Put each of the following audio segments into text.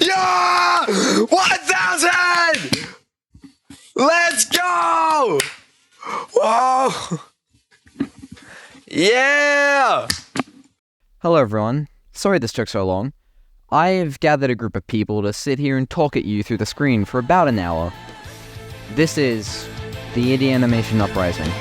Yeah! 1,000! Let's go! Whoa! Yeah! Hello everyone, sorry this took so long. I've gathered a group of people to sit here and talk at you through the screen for about an hour. This is the indie animation Uprising.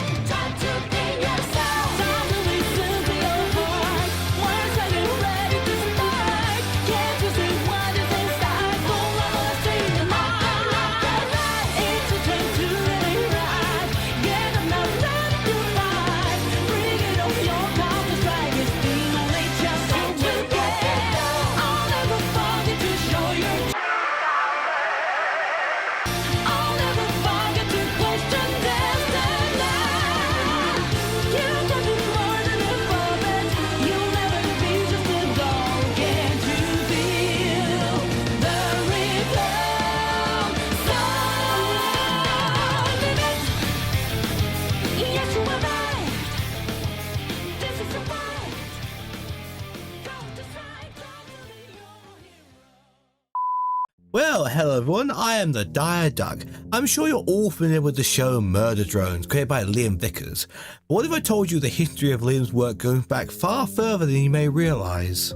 Well, hello everyone, I am the DireDuck. I'm sure you're all familiar with the show Murder Drones, created by Liam Vickers. But what if I told you the history of Liam's work goes back far further than you may realise?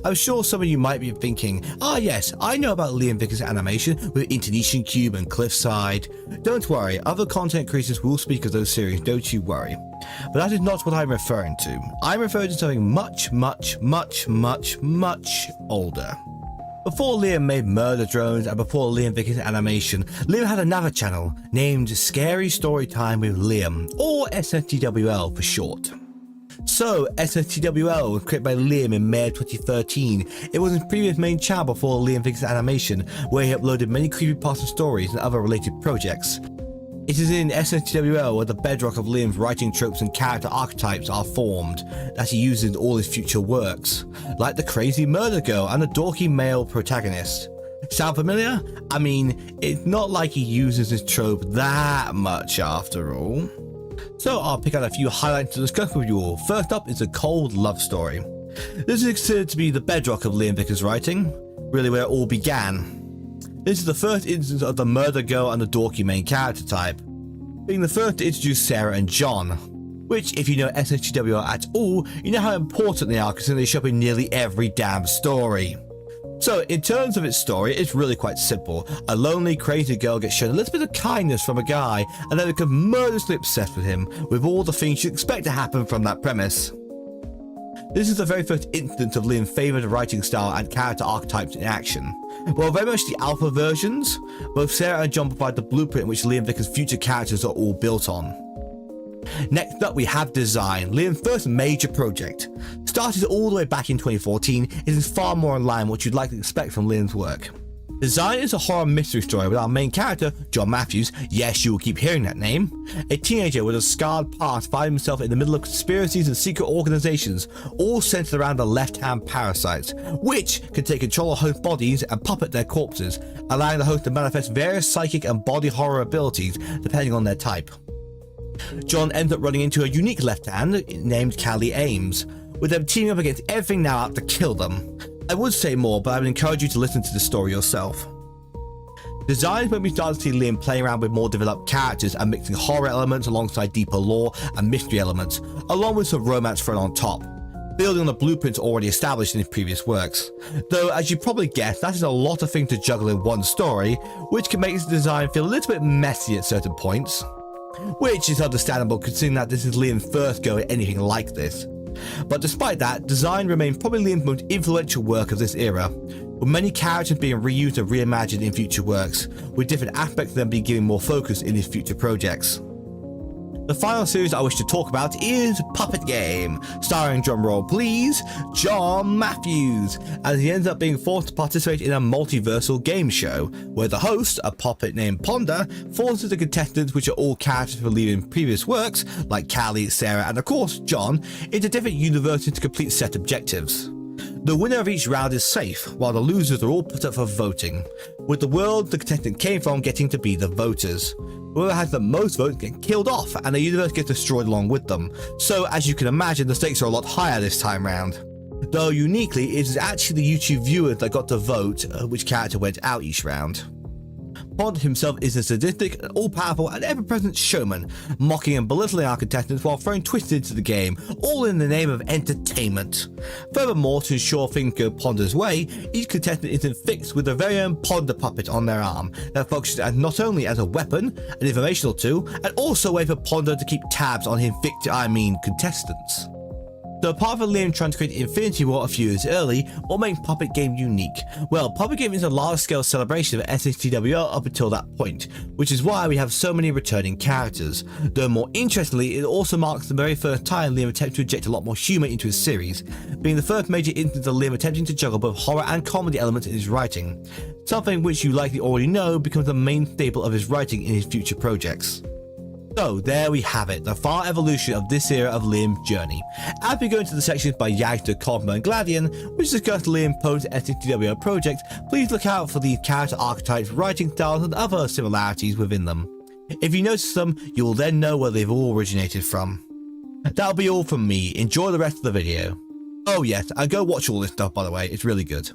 I'm sure some of you might be thinking, yes, I know about Liam Vickers' animation with Internation Cube and CSide. Don't worry, other content creators will speak of those series, don't you worry. But that is not what I'm referring to. I'm referring to something much older. Before Liam made Murder Drones and before Liam Vickers' animation, Liam had another channel named Scary Storytime with Liam, or SSTWL for short. So, SSTWL was created by Liam in May of 2013. It was his previous main channel before Liam Vickers' animation, where he uploaded many creepypasta stories and other related projects. It is in SSTWL where the bedrock of Liam's writing tropes and character archetypes are formed, that he uses in all his future works, like the crazy murder girl and the dorky male protagonist. Sound familiar? I mean, it's not like he uses his trope that much after all. So I'll pick out a few highlights to discuss with you all. First up is a cold love story. This is considered to be the bedrock of Liam Vickers' writing, really where it all began. This is the first instance of the murder girl and the dorky main character type, being the first to introduce Sarah and John, which, if you know SSTWL at all, you know how important they are considering they show up in nearly every damn story. So, in terms of its story, it's really quite simple. A lonely, crazy girl gets shown a little bit of kindness from a guy, and then becomes murderously obsessed with him, with all the things you'd expect to happen from that premise. This is the very first instance of Liam's favoured writing style and character archetypes in action. While very much the alpha versions, both Sarah and John provide the blueprint which Liam Vickers' future characters are all built on. Next up we have Design, Liam's first major project. Started all the way back in 2014, it is far more in line with what you'd likely expect from Liam's work. Design is a horror mystery story with our main character, John Matthews, yes you will keep hearing that name, a teenager with a scarred past finding himself in the middle of conspiracies and secret organisations, all centred around the left-hand parasites, which can take control of host bodies and puppet their corpses, allowing the host to manifest various psychic and body horror abilities depending on their type. John ends up running into a unique left-hand named Callie Ames, with them teaming up against everything now out to kill them. I would say more, but I would encourage you to listen to the story yourself. Design is when we start to see Liam playing around with more developed characters and mixing horror elements alongside deeper lore and mystery elements, along with some romance thrown on top, building on the blueprints already established in his previous works. Though, as you probably guessed, that is a lot of things to juggle in one story, which can make his design feel a little bit messy at certain points. Which is understandable considering that this is Liam's first go at anything like this. But despite that, Design remains probably Liam's most influential work of this era, with many characters being reused and reimagined in future works, with different aspects of them being given more focus in his future projects. The final series I wish to talk about is Puppet Game, starring, drumroll please, John Matthews, as he ends up being forced to participate in a multiversal game show, where the host, a puppet named Ponder, forces the contestants, which are all characters from Liam's previous works, like Callie, Sarah, and of course John, into different universes to complete set objectives. The winner of each round is safe, while the losers are all put up for voting, with the world the contestant came from getting to be the voters. Whoever has the most votes gets killed off, and the universe gets destroyed along with them. So, as you can imagine, the stakes are a lot higher this time round. Though uniquely, it is actually the YouTube viewers that got to vote which character went out each round. Pond himself is a sadistic, all-powerful and ever-present showman, mocking and belittling our contestants while throwing twists into the game, all in the name of entertainment. Furthermore, to ensure things go Ponder's way, each contestant is fixed with their very own Ponder puppet on their arm that functions as not only as a weapon, an informational tool, and also a way for Ponder to keep tabs on his contestants. So apart from Liam trying to create Infinity War a few years early, what makes Puppet Game unique? Well, Puppet Game is a large-scale celebration of SHTWL up until that point, which is why we have so many returning characters. Though more interestingly, it also marks the very first time Liam attempted to inject a lot more humour into his series, being the first major instance of Liam attempting to juggle both horror and comedy elements in his writing, something which you likely already know becomes the main staple of his writing in his future projects. So there we have it, the far evolution of this era of Liam's journey. As we go into the sections by Yag the Conqueror and Gladian, which discuss Liam Poe's SHTWL project, please look out for these character archetypes, writing styles and other similarities within them. If you notice them, you will then know where they've all originated from. That'll be all from me, enjoy the rest of the video. Oh yes, and go watch all this stuff by the way, it's really good.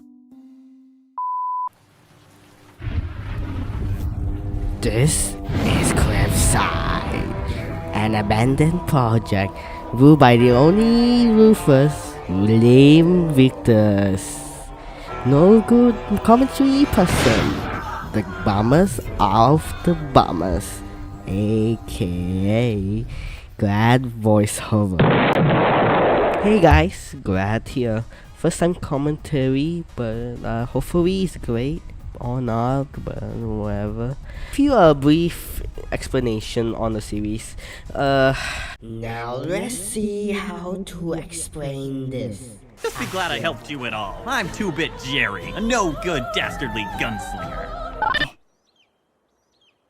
This is CSide, an abandoned project ruled by the only ruthless, lame Vickers. No good commentary person. The bummers of the bummers, aka Glad voiceover. Hey guys, Glad here. First time commentary, but hopefully it's great. Or not, but whatever. Feel a brief explanation on the series. Now let's see how to explain this. Just be glad I helped you at all. I'm 2-Bit Jerry, a no-good dastardly gunslinger.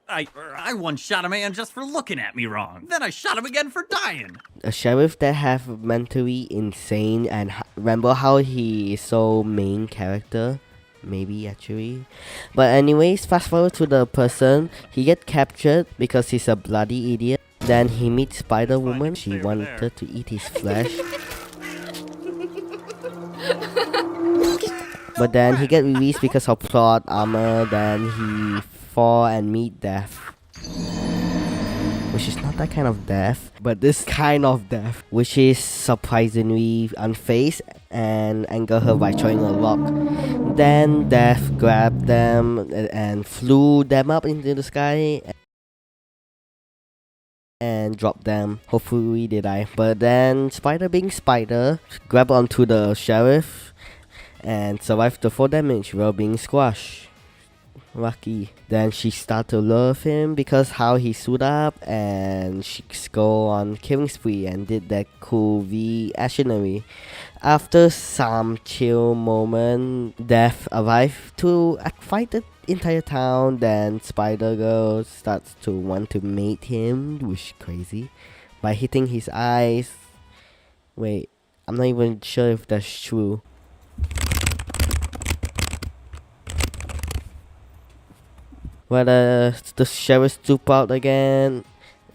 I once shot a man just for looking at me wrong. Then I shot him again for dying. A sheriff that have mentally insane and remember how he is so main character? Maybe actually. But anyways, fast forward to the person. He get captured because he's a bloody idiot. Then he meets Spider Woman. She wanted to eat his flesh. But then he get released because of plot armor. Then he fall and meet death. Which is not that kind of death, but this kind of death, which is surprisingly unfazed and anger her by throwing a rock. Then Death grabbed them and flew them up into the sky and dropped them. Hopefully they die. But then Spider being Spider, grabbed onto the sheriff and survived the 4 damage while being squashed. Lucky. Then she started to love him because how he suited up, and she go on killing spree and did that cool V actionary. After some chill moment, Death arrived to fight the entire town. Then Spider Girl starts to want to mate him, which is crazy, by hitting his eyes. Wait, I'm not even sure if that's true. Well, the sheriff stooped out again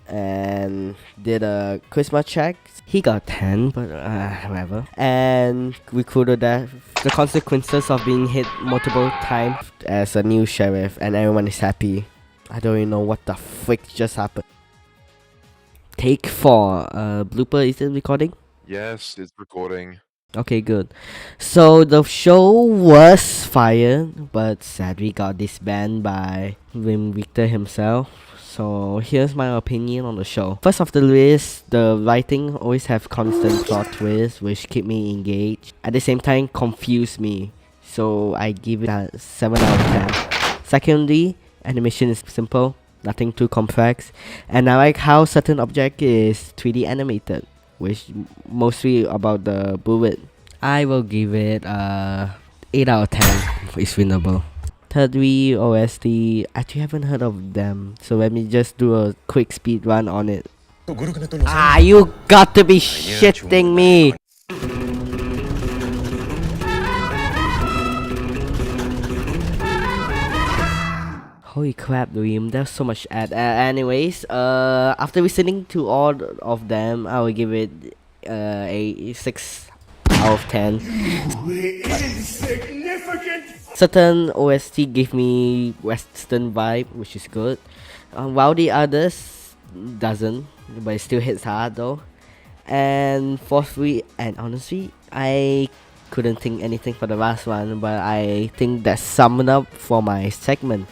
and did a charisma check. He got 10, but whatever. And recruited that the consequences of being hit multiple times as a new sheriff, and everyone is happy. I don't even know what the frick just happened. Take 4. Blooper, is it recording? Yes, it's recording. Okay, good. So the show was fired, but sadly got disbanded by Wim Victor himself. So here's my opinion on the show. First of the list, the writing always have constant plot twists which keep me engaged. At the same time, confuse me. So I give it a 7 out of 10. Secondly, animation is simple, nothing too complex, and I like how certain object is 3D animated, which mostly about the bullet. I will give it 8 out of 10. It's winnable. Thirdly, OST, actually haven't heard of them, so let me just do a quick speed run on it. You got to be shitting me! Holy crap, Liam, there's so much ad. Anyways, after listening to all of them, I will give it a 6 out out of 10. Certain OST give me Western vibe, which is good, while the others doesn't, but it still hits hard though. And fourthly, and honestly, I couldn't think anything for the last one, but I think that summed up for my segment.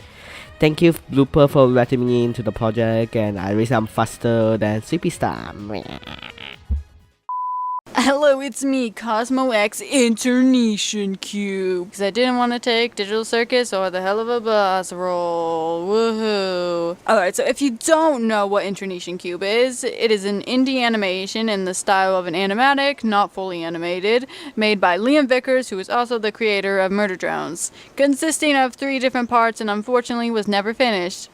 Thank you, Blooper, for letting me into the project, and I wish I'm faster than Sleepy Star. Hello, it's me, Cosmo X Internation Cube. Because I didn't want to take Digital Circus or the hell of a boss role. Woohoo. Alright, so if you don't know what Internation Cube is, it is an indie animation in the style of an animatic, not fully animated, made by Vickers, who is also the creator of Murder Drones, consisting of 3 different parts and unfortunately was never finished.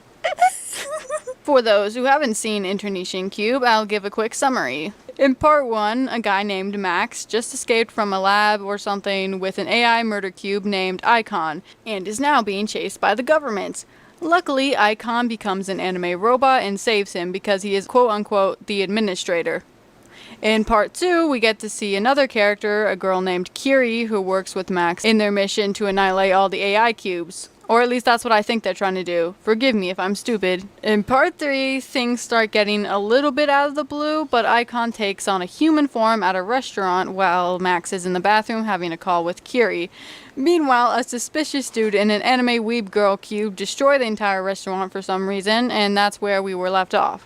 For those who haven't seen Internation Cube, I'll give a quick summary. In part 1, a guy named Max just escaped from a lab or something with an AI murder cube named Icon, and is now being chased by the government. Luckily, Icon becomes an anime robot and saves him because he is quote-unquote the administrator. In part 2, we get to see another character, a girl named Kiri, who works with Max in their mission to annihilate all the AI cubes. Or at least that's what I think they're trying to do. Forgive me if I'm stupid. In part 3, things start getting a little bit out of the blue, but Icon takes on a human form at a restaurant while Max is in the bathroom having a call with Kiri. Meanwhile, a suspicious dude and an anime weeb girl cube destroy the entire restaurant for some reason, and that's where we were left off.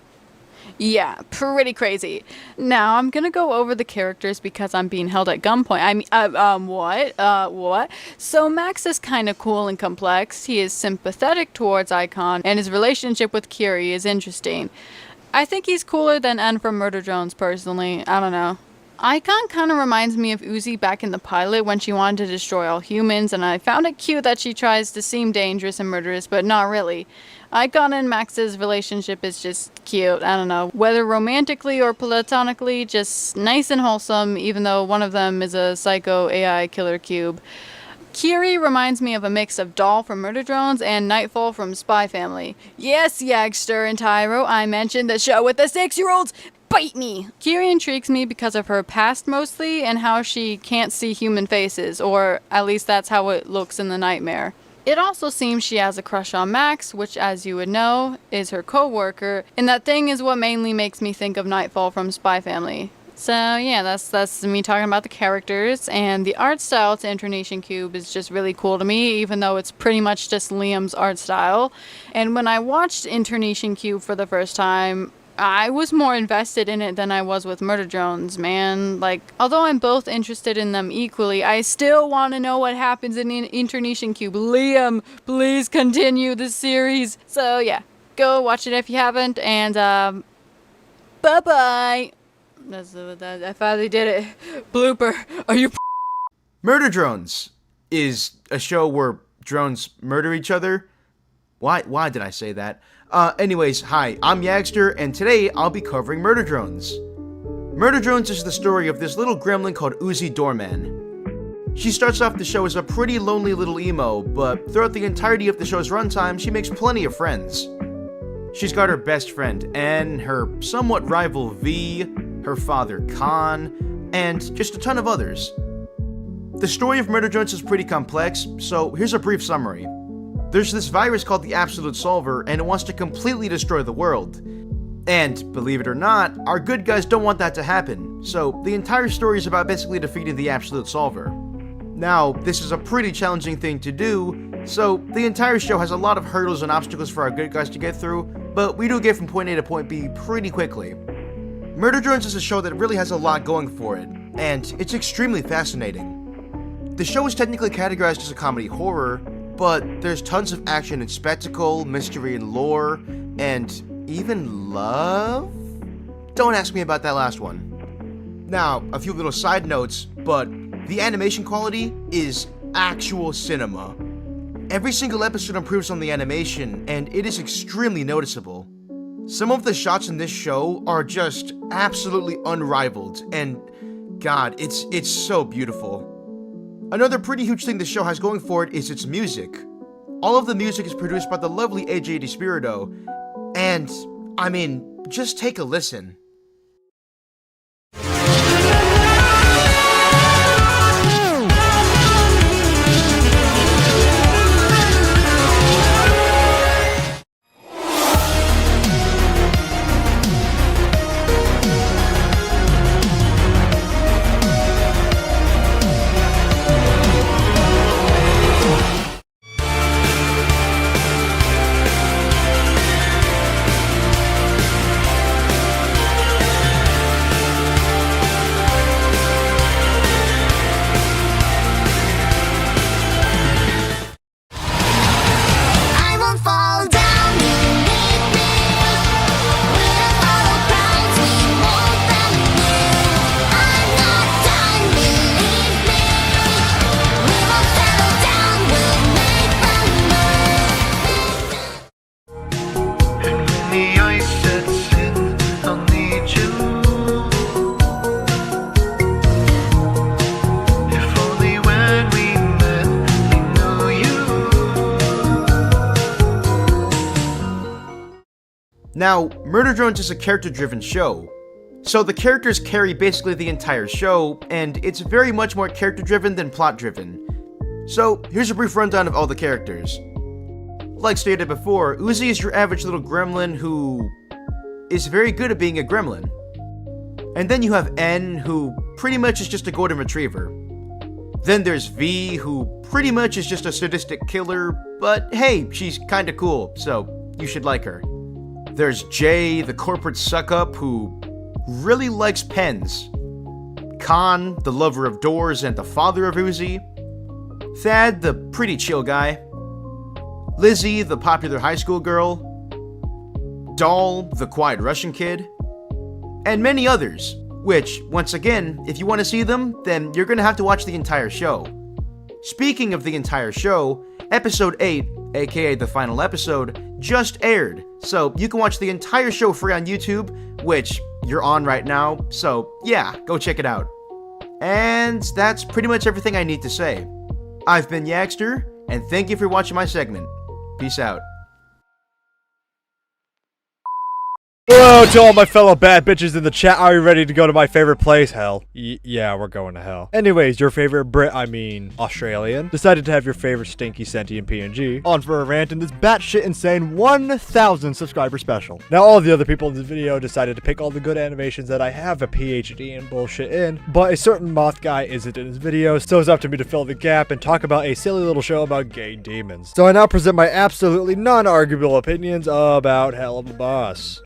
Yeah, pretty crazy. Now, I'm gonna go over the characters because I'm being held at gunpoint. What? So, Max is kinda cool and complex. He is sympathetic towards Icon, and his relationship with Kiri is interesting. I think he's cooler than N from Murder Drones, personally. I don't know. Icon kind of reminds me of Uzi back in the pilot when she wanted to destroy all humans, and I found it cute that she tries to seem dangerous and murderous, but not really. Icon and Max's relationship is just cute, I don't know, whether romantically or platonically, just nice and wholesome, even though one of them is a psycho AI killer cube. Kiri reminds me of a mix of Doll from Murder Drones and Nightfall from Spy Family. Yes, Yagster and Tyro, I mentioned the show with the 6-year-olds! Bite me! Kiri intrigues me because of her past mostly, and how she can't see human faces, or at least that's how it looks in the nightmare. It also seems she has a crush on Max, which, as you would know, is her co-worker, and that thing is what mainly makes me think of Nightfall from Spy Family. So yeah, that's me talking about the characters, and the art style to Internation Cube is just really cool to me, even though it's pretty much just Liam's art style. And when I watched Internation Cube for the first time, I was more invested in it than I was with Murder Drones, man. Like, although I'm both interested in them equally, I still want to know what happens in Internation Cube. Liam, please continue the series. So yeah, go watch it if you haven't, and bye-bye. I finally did it. Blooper, are you Murder Drones is a show where drones murder each other. Why did I say that? Anyways, hi, I'm Yagster, and today I'll be covering Murder Drones. Murder Drones is the story of this little gremlin called Uzi Doorman. She starts off the show as a pretty lonely little emo, but throughout the entirety of the show's runtime, she makes plenty of friends. She's got her best friend N, her somewhat rival V, her father Khan, and just a ton of others. The story of Murder Drones is pretty complex, so here's a brief summary. There's this virus called the Absolute Solver, and it wants to completely destroy the world. And, believe it or not, our good guys don't want that to happen, so the entire story is about basically defeating the Absolute Solver. Now, this is a pretty challenging thing to do, so the entire show has a lot of hurdles and obstacles for our good guys to get through, but we do get from point A to point B pretty quickly. Murder Drones is a show that really has a lot going for it, and it's extremely fascinating. The show is technically categorized as a comedy horror, but there's tons of action and spectacle, mystery and lore, and even love? Don't ask me about that last one. Now, a few little side notes, but the animation quality is actual cinema. Every single episode improves on the animation, and it is extremely noticeable. Some of the shots in this show are just absolutely unrivaled, and God, it's so beautiful. Another pretty huge thing the show has going for it is its music. All of the music is produced by the lovely AJ DiSpirito, and, I mean, just take a listen. Now, Murder Drones is a character-driven show, so the characters carry basically the entire show, and it's very much more character-driven than plot-driven. So, here's a brief rundown of all the characters. Like stated before, Uzi is your average little gremlin who is very good at being a gremlin. And then you have N, who pretty much is just a golden retriever. Then there's V, who pretty much is just a sadistic killer, but hey, she's kinda cool, so you should like her. There's J, the corporate suck-up, who really likes pens. Khan, the lover of doors and the father of Uzi. Thad, the pretty chill guy. Lizzie, the popular high school girl. Doll, the quiet Russian kid. And many others, which, once again, if you want to see them, then you're gonna have to watch the entire show. Speaking of the entire show, episode 8, aka the final episode, just aired, so you can watch the entire show free on YouTube, which you're on right now, so yeah, go check it out. And that's pretty much everything I need to say. I've been Yaxter, and thank you for watching my segment. Peace out. Hello to all my fellow bad bitches in the chat. Are you ready to go to my favorite place? Hell. Yeah, we're going to hell. Anyways, your favorite Australian, decided to have your favorite stinky sentient PNG on for a rant in this batshit insane 1,000 subscriber special. Now, all the other people in this video decided to pick all the good animations that I have a PhD and bullshit in, but a certain moth guy isn't in this video, so it's up to me to fill the gap and talk about a silly little show about gay demons. So I now present my absolutely non-arguable opinions about Hell of a Boss.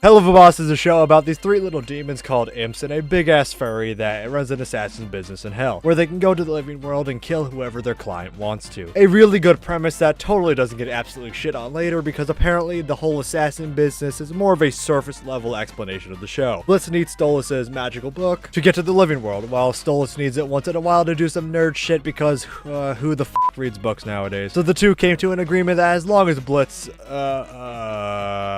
Hell of a Boss is a show about these three little demons called imps and a big-ass furry that runs an assassin's business in hell, where they can go to the living world and kill whoever their client wants to. A really good premise that totally doesn't get absolutely shit on later, because apparently the whole assassin business is more of a surface-level explanation of the show. Blitz needs Stolas' magical book to get to the living world, while Stolas needs it once in a while to do some nerd shit, because who the f reads books nowadays? So the two came to an agreement that as long as Blitz,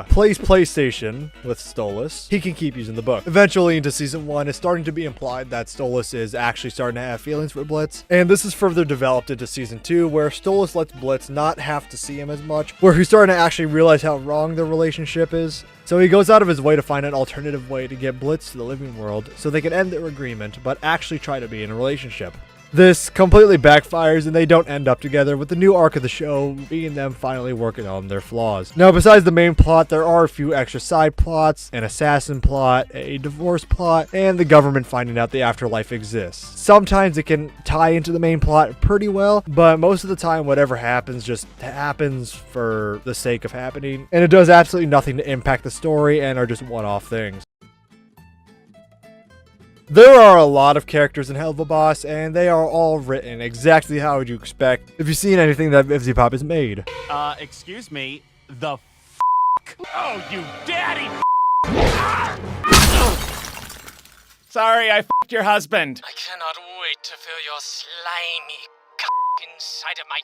plays PlayStation with Stolas, he can keep using the book. Eventually into season 1, it's starting to be implied that Stolas is actually starting to have feelings for Blitz, and this is further developed into season 2, where Stolas lets Blitz not have to see him as much, where he's starting to actually realize how wrong their relationship is. So he goes out of his way to find an alternative way to get Blitz to the living world so they can end their agreement, but actually try to be in a relationship. This completely backfires and they don't end up together, with the new arc of the show being them finally working on their flaws. Now, besides the main plot, there are a few extra side plots, an assassin plot, a divorce plot, and the government finding out the afterlife exists. Sometimes it can tie into the main plot pretty well, but most of the time whatever happens just happens for the sake of happening, and it does absolutely nothing to impact the story and are just one-off things. There are a lot of characters in Hell of a Boss, and they are all written exactly how you expect if you've seen anything that Vivzy Pop has made. Excuse me, the f***? Oh, you daddy Sorry, I f***ed your husband. I cannot wait to feel your slimy inside of my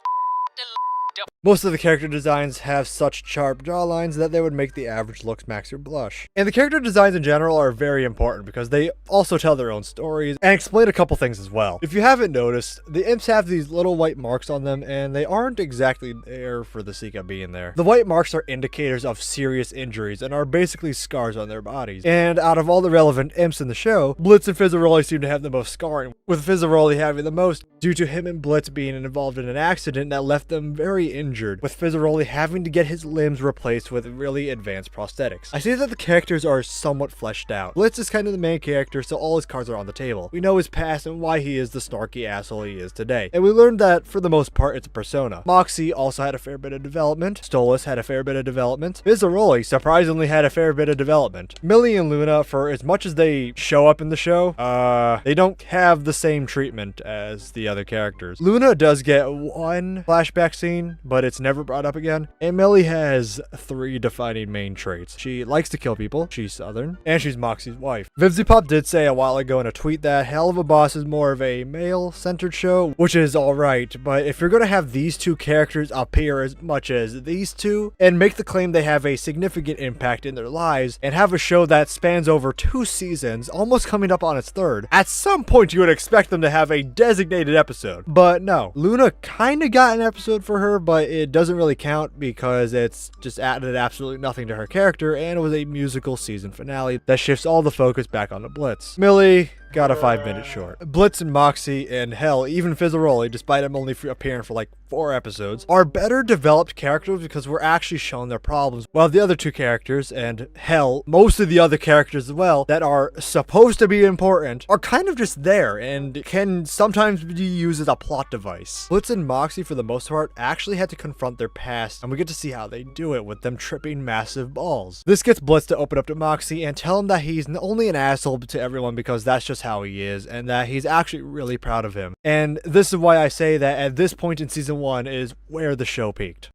Most of the character designs have such sharp jawlines that they would make the average looks max your blush. And the character designs in general are very important because they also tell their own stories and explain a couple things as well. If you haven't noticed, the imps have these little white marks on them and they aren't exactly there for the sake of being there. The white marks are indicators of serious injuries and are basically scars on their bodies. And out of all the relevant imps in the show, Blitz and Fizzaroli seem to have the most scarring, with Fizzaroli having the most due to him and Blitz being involved in an accident that left them very injured, with Fizzaroli having to get his limbs replaced with really advanced prosthetics. I see that the characters are somewhat fleshed out. Blitz is kind of the main character, so all his cards are on the table. We know his past and why he is the snarky asshole he is today, and we learned that for the most part it's a persona. Moxie also had a fair bit of development, Stolas had a fair bit of development, Fizzaroli surprisingly had a fair bit of development. Millie and Luna, for as much as they show up in the show, they don't have the same treatment as the other characters. Luna does get one flashback scene, but it's never brought up again. And Millie has 3 defining main traits. She likes to kill people, she's Southern, and she's Moxie's wife. Vivzypop did say a while ago in a tweet that Hell of a Boss is more of a male-centered show, which is alright, but if you're gonna have these 2 characters appear as much as these 2, and make the claim they have a significant impact in their lives, and have a show that spans over 2 seasons, almost coming up on its 3rd, at some point you would expect them to have a designated episode. But no, Luna kinda got an episode for her, but it doesn't really count because it's just added absolutely nothing to her character, and it was a musical season finale that shifts all the focus back onto Blitz. Millie got a 5-minute short. Blitz and Moxie, and hell, even Fizzaroli, despite him only appearing for like 4 episodes, are better developed characters because we're actually shown their problems, while the other 2 characters, and hell, most of the other characters as well, that are supposed to be important, are kind of just there and can sometimes be used as a plot device. Blitz and Moxie, for the most part, actually had to confront their past, and we get to see how they do it with them tripping massive balls. This gets Blitz to open up to Moxie and tell him that he's only an asshole to everyone because that's just how he is, and that he's actually really proud of him. And this is why I say that at this point in season 1 is where the show peaked.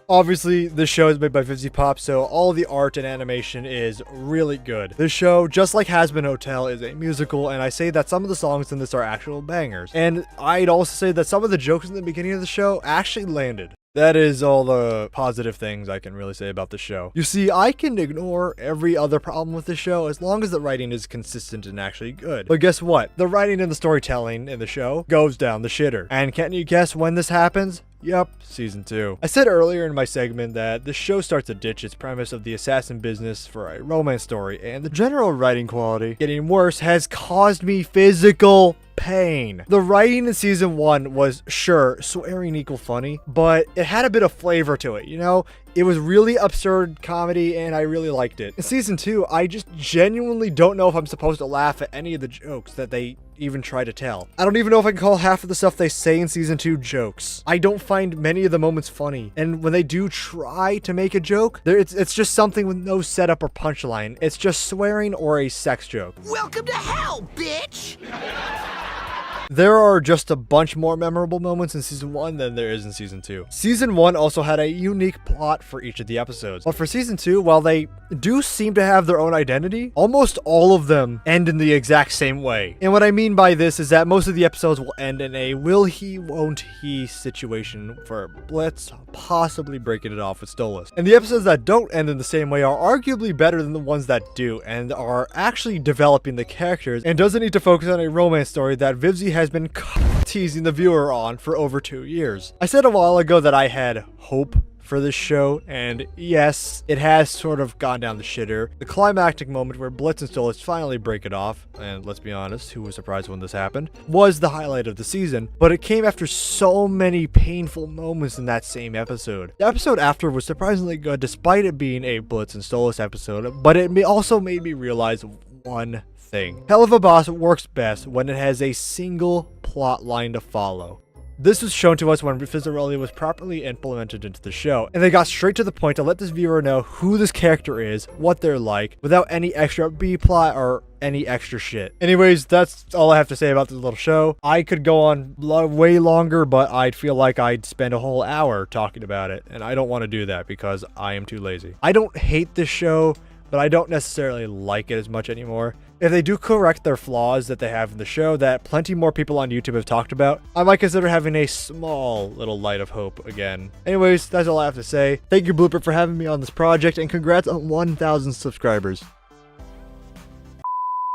Obviously, this show is made by Vivzy Pop, so all the art and animation is really good. This show, just like Has Been Hotel, is a musical, and I say that some of the songs in this are actual bangers. And I'd also say that some of the jokes in the beginning of the show actually landed. That is all the positive things I can really say about the show. You see, I can ignore every other problem with the show as long as the writing is consistent and actually good. But guess what? The writing and the storytelling in the show goes down the shitter. And can't you guess when this happens? Yup, season 2. I said earlier in my segment that the show starts to ditch its premise of the assassin business for a romance story, and the general writing quality getting worse has caused me physical pain. The writing in season 1 was, sure, swearing equal funny, but it had a bit of flavor to it, you know? It was really absurd comedy, and I really liked it. In season 2, I just genuinely don't know if I'm supposed to laugh at any of the jokes that they even try to tell. I don't even know if I can call half of the stuff they say in season 2 jokes. I don't find many of the moments funny, and when they do try to make a joke, it's just something with no setup or punchline. It's just swearing or a sex joke. Welcome to hell, bitch! There are just a bunch more memorable moments in season 1 than there is in season 2. Season 1 also had a unique plot for each of the episodes. But for season 2, while they do seem to have their own identity, almost all of them end in the exact same way. And what I mean by this is that most of the episodes will end in a will he, won't he situation for Blitz, possibly breaking it off with Stolas. And the episodes that don't end in the same way are arguably better than the ones that do, and are actually developing the characters, and doesn't need to focus on a romance story that Vivzy has been teasing the viewer on for over 2 years. I said a while ago that I had hope for this show, and yes, it has sort of gone down the shitter. The climactic moment where Blitz and Stolas finally break it off, and let's be honest, who was surprised when this happened, was the highlight of the season, but it came after so many painful moments in that same episode. The episode after was surprisingly good despite it being a Blitz and Stolas episode, but it also made me realize one thing. Hell of a Boss works best when it has a single plot line to follow. This was shown to us when Fizzaroli was properly implemented into the show, and they got straight to the point to let this viewer know who this character is, what they're like, without any extra B-plot or any extra shit. Anyways, that's all I have to say about this little show. I could go on way longer, but I'd feel like I'd spend a whole hour talking about it, and I don't want to do that because I am too lazy. I don't hate this show, but I don't necessarily like it as much anymore. If they do correct their flaws that they have in the show that plenty more people on YouTube have talked about, I might consider having a small little light of hope again. Anyways, that's all I have to say. Thank you, Blooper, for having me on this project, and congrats on 1,000 subscribers.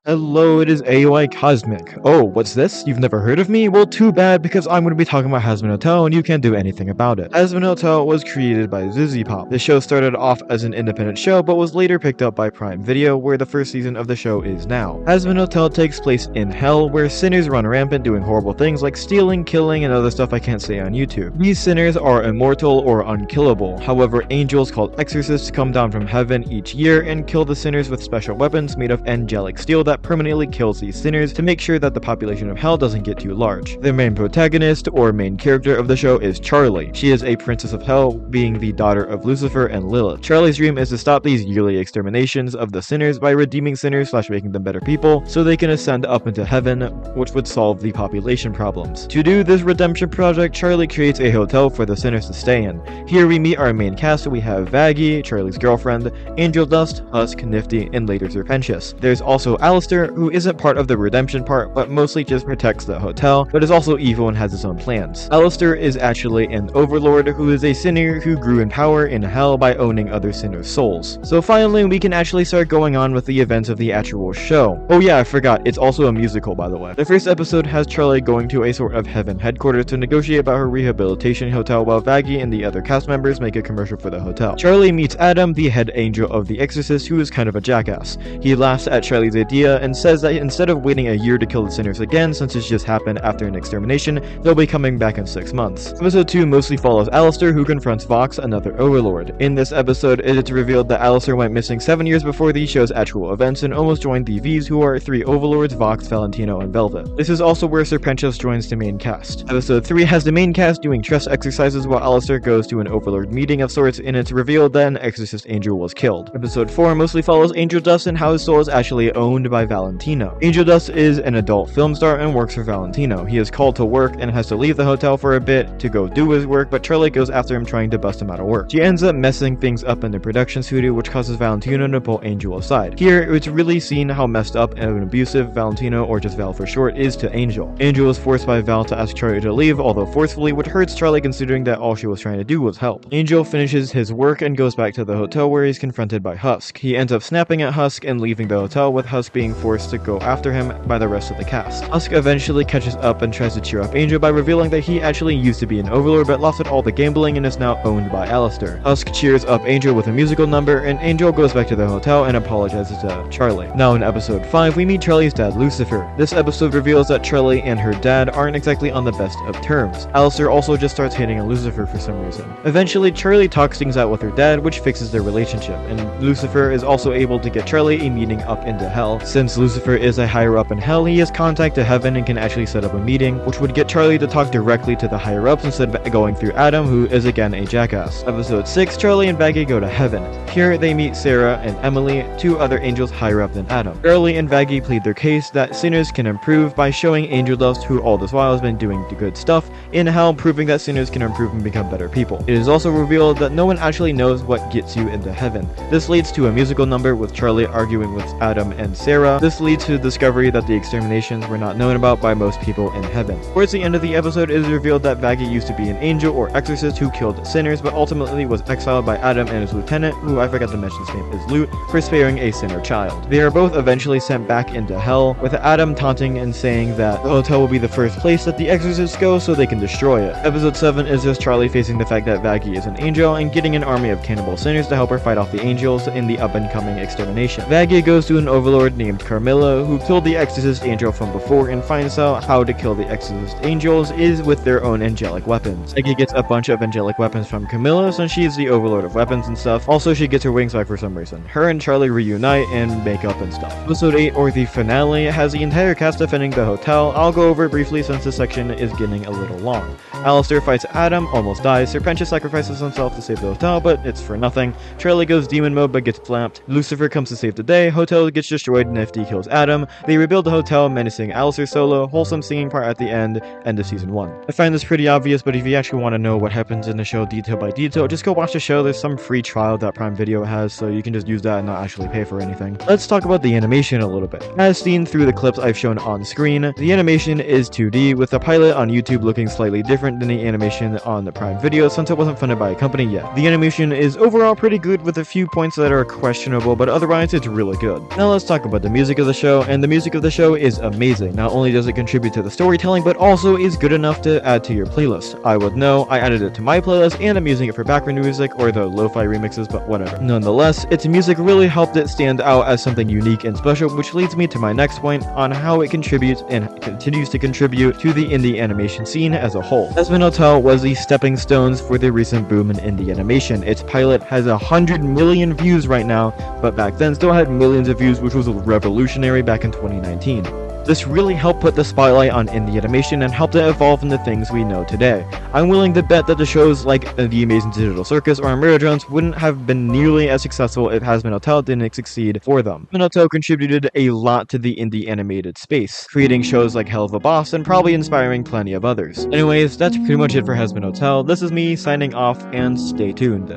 Hello, it is AOI Cosmic. Oh, what's this? You've never heard of me? Well, too bad, because I'm going to be talking about Has Been Hotel, and you can't do anything about it. Has Been Hotel was created by Vivzy Pop. The show started off as an independent show, but was later picked up by Prime Video, where the first season of the show is now. Has Been Hotel takes place in hell, where sinners run rampant doing horrible things like stealing, killing, and other stuff I can't say on YouTube. These sinners are immortal or unkillable. However, angels called exorcists come down from heaven each year and kill the sinners with special weapons made of angelic steel that permanently kills these sinners to make sure that the population of hell doesn't get too large. The main protagonist or main character of the show is Charlie. She is a princess of hell, being the daughter of Lucifer and Lilith. Charlie's dream is to stop these yearly exterminations of the sinners by redeeming sinners / making them better people so they can ascend up into heaven, which would solve the population problems. To do this redemption project, Charlie creates a hotel for the sinners to stay in. Here we meet our main cast. We have Vaggie, Charlie's girlfriend, Angel Dust, Husk, Nifty, and later Serpentius. There's also Allison, Alistair, who isn't part of the redemption part, but mostly just protects the hotel, but is also evil and has his own plans. Alistair is actually an overlord who is a sinner who grew in power in hell by owning other sinners' souls. So finally, we can actually start going on with the events of the actual show. Oh yeah, I forgot, it's also a musical, by the way. The first episode has Charlie going to a sort of heaven headquarters to negotiate about her rehabilitation hotel while Vaggie and the other cast members make a commercial for the hotel. Charlie meets Adam, the head angel of The Exorcist, who is kind of a jackass. He laughs at Charlie's idea and says that instead of waiting a year to kill the sinners again, since it's just happened after an extermination, they'll be coming back in 6 months. Episode 2 mostly follows Alistair, who confronts Vox, another overlord. In this episode, it is revealed that Alistair went missing 7 years before the show's actual events and almost joined the V's, who are 3 overlords: Vox, Valentino, and Velvet. This is also where Serpentius joins the main cast. Episode 3 has the main cast doing trust exercises while Alistair goes to an overlord meeting of sorts, and it's revealed that an exorcist angel was killed. Episode 4 mostly follows Angel Dust and how his soul is actually owned by Valentino. Angel Dust is an adult film star and works for Valentino. He is called to work and has to leave the hotel for a bit to go do his work, but Charlie goes after him trying to bust him out of work. She ends up messing things up in the production studio, which causes Valentino to pull Angel aside. Here, it's really seen how messed up and abusive Valentino, or just Val for short, is to Angel. Angel is forced by Val to ask Charlie to leave, although forcefully, which hurts Charlie considering that all she was trying to do was help. Angel finishes his work and goes back to the hotel where he's confronted by Husk. He ends up snapping at Husk and leaving the hotel, with Husk being forced to go after him by the rest of the cast. Husk eventually catches up and tries to cheer up Angel by revealing that he actually used to be an overlord but lost it all to gambling and is now owned by Alistair. Husk cheers up Angel with a musical number, and Angel goes back to the hotel and apologizes to Charlie. Now in episode 5, we meet Charlie's dad, Lucifer. This episode reveals that Charlie and her dad aren't exactly on the best of terms. Alistair also just starts hating on Lucifer for some reason. Eventually, Charlie talks things out with her dad, which fixes their relationship, and Lucifer is also able to get Charlie a meeting up into hell. Since Lucifer is a higher up in hell, he has contact to heaven and can actually set up a meeting, which would get Charlie to talk directly to the higher ups instead of going through Adam, who is again a jackass. Episode 6, Charlie and Vaggie go to heaven. Here they meet Sarah and Emily, 2 other angels higher up than Adam. Charlie and Vaggie plead their case that sinners can improve by showing Angel Dust, who all this while has been doing the good stuff, in hell, proving that sinners can improve and become better people. It is also revealed that no one actually knows what gets you into heaven. This leads to a musical number with Charlie arguing with Adam and Sarah. This leads to the discovery that the exterminations were not known about by most people in heaven. Towards the end of the episode, it is revealed that Vaggie used to be an angel or exorcist who killed sinners, but ultimately was exiled by Adam and his lieutenant, who I forgot to mention his name is Lute, for sparing a sinner child. They are both eventually sent back into hell, with Adam taunting and saying that the hotel will be the first place that the exorcists go so they can destroy it. Episode 7 is just Charlie facing the fact that Vaggie is an angel and getting an army of cannibal sinners to help her fight off the angels in the up-and-coming extermination. Vaggie goes to an overlord named Carmilla, who killed the exorcist angel from before, and finds out how to kill the exorcist angels is with their own angelic weapons. Vaggie gets a bunch of angelic weapons from Camilla, since she's the overlord of weapons and stuff. Also, she gets her wings back for some reason. Her and Charlie reunite and make up and stuff. Episode 8, or the finale, has the entire cast defending the hotel. I'll go over it briefly since this section is getting a little long. Alistair fights Adam, almost dies. Serpentius sacrifices himself to save the hotel, but it's for nothing. Charlie goes demon mode but gets flapped. Lucifer comes to save the day. Hotel gets destroyed and FD kills Adam. They rebuild the hotel, menacing Alistair solo, wholesome singing part at the end of season 1. I find this pretty obvious, but if you actually want to know what happens in the show detail by detail, just go watch the show. There's some free trial that Prime Video has, so you can just use that and not actually pay for anything. Let's talk about the animation a little bit. As seen through the clips I've shown on screen, the animation is 2D, with the pilot on YouTube looking slightly different than the animation on the Prime Video since it wasn't funded by a company yet. The animation is overall pretty good with a few points that are questionable, but otherwise it's really good. Now let's talk about the music of the show, and the music of the show is amazing. Not only does it contribute to the storytelling, but also is good enough to add to your playlist. I would know, I added it to my playlist and I'm using it for background music or the lo-fi remixes, but whatever. Nonetheless, its music really helped it stand out as something unique and special, which leads me to my next point on how it contributes and continues to contribute to the indie animation scene as a whole. Hazbin Hotel was the stepping stones for the recent boom in indie animation. Its pilot has 100 million views right now, but back then still had millions of views, which was revolutionary back in 2019. This really helped put the spotlight on indie animation and helped it evolve into things we know today. I'm willing to bet that the shows like The Amazing Digital Circus or Murder Drones wouldn't have been nearly as successful if Hazbin Hotel didn't succeed for them. Hazbin Hotel contributed a lot to the indie animated space, creating shows like Hell of a Boss and probably inspiring plenty of others. Anyways, that's pretty much it for Hazbin Hotel. This is me signing off, and stay tuned.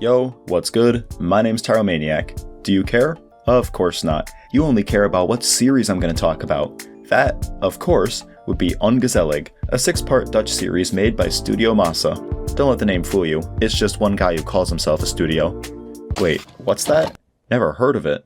Yo, what's good? My name's Tyromaniac. Do you care? Of course not. you only care about what series I'm going to talk about. That, of course, would be Ongezelig, a 6-part Dutch series made by Studio Massa. Don't let the name fool you, it's just one guy who calls himself a studio. Wait, what's that? Never heard of it.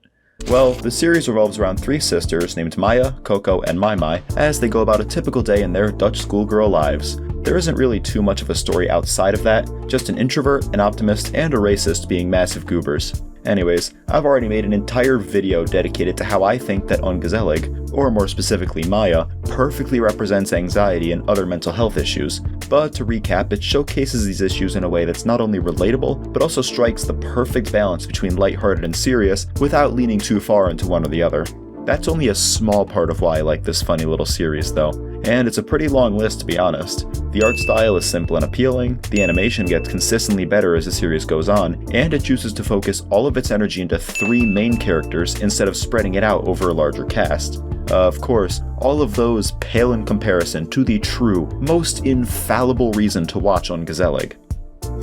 Well, the series revolves around 3 sisters named Maya, Coco, and Mai as they go about a typical day in their Dutch schoolgirl lives. There isn't really too much of a story outside of that, just an introvert, an optimist, and a racist being massive goobers. Anyways, I've already made an entire video dedicated to how I think that Ongezelig, or more specifically Maya, perfectly represents anxiety and other mental health issues. But to recap, it showcases these issues in a way that's not only relatable, but also strikes the perfect balance between lighthearted and serious without leaning too far into one or the other. That's only a small part of why I like this funny little series though, and it's a pretty long list to be honest. The art style is simple and appealing, the animation gets consistently better as the series goes on, and it chooses to focus all of its energy into 3 main characters instead of spreading it out over a larger cast. Of course, all of those pale in comparison to the true, most infallible reason to watch Ongezelig.